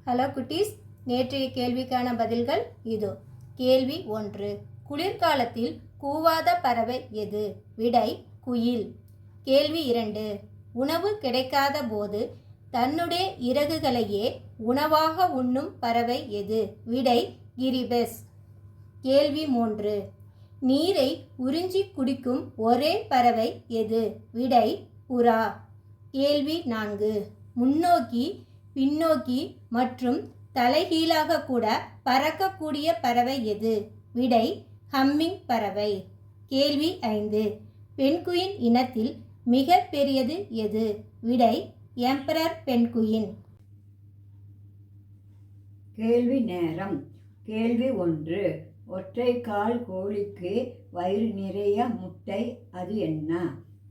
Hello குட்டீஸ், நேற்றைய கேள்விக்கான பதில்கள் இதோ. கேள்வி 1. குளிர்காலத்தில் கூவாத பறவை எது? விடை குயில். கேள்வி 2. உணவு கிடைக்காத போது தன்னுடைய இறகுகளையே உணவாக உண்ணும் பறவை எது? விடை கிரிபஸ். கேள்வி 3. நீரை உறிஞ்சி குடிக்கும் ஒரே பறவை எது? விடை புறா. கேள்வி 4. முன்னோக்கி, பின்னோக்கி மற்றும் தலைகீழாக கூட பறக்கக்கூடிய பறவை எது? விடை ஹம்மிங் பறவை. கேள்வி 5. பென்குயின் இனத்தில் மிக பெரியது எது? விடை எம்பரர் பென்குயின். கேள்வி நேரம். கேள்வி 1. ஒற்றைக்கால் கோழிக்கு வயிறு நிறைய முட்டை, அது என்ன?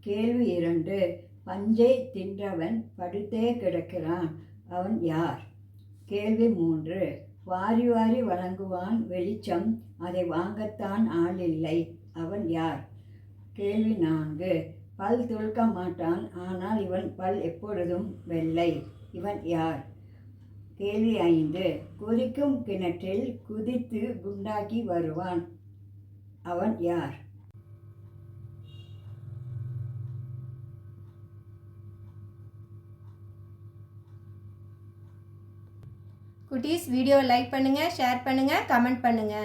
கேள்வி 2. பஞ்சை தின்றவன் படுத்தே கிடக்கிறான், அவன் யார்? கேள்வி 3. வாரி வாரி வழங்குவான் வெளிச்சம், அதை வாங்கத்தான் ஆள் இல்லை, அவன் யார்? கேள்வி 4. பல் துலக்க மாட்டான், ஆனால் இவன் பல் எப்பொழுதும் வெள்ளை, இவன் யார்? கேள்வி 5. கொதிக்கும் கிணற்றில் குதித்து குண்டாக்கி வருவான், அவன் யார்? குட்டீஸ், வீடியோ லைக் பண்ணுங்க, ஷேர் பண்ணுங்க, கமெண்ட் பண்ணுங்க.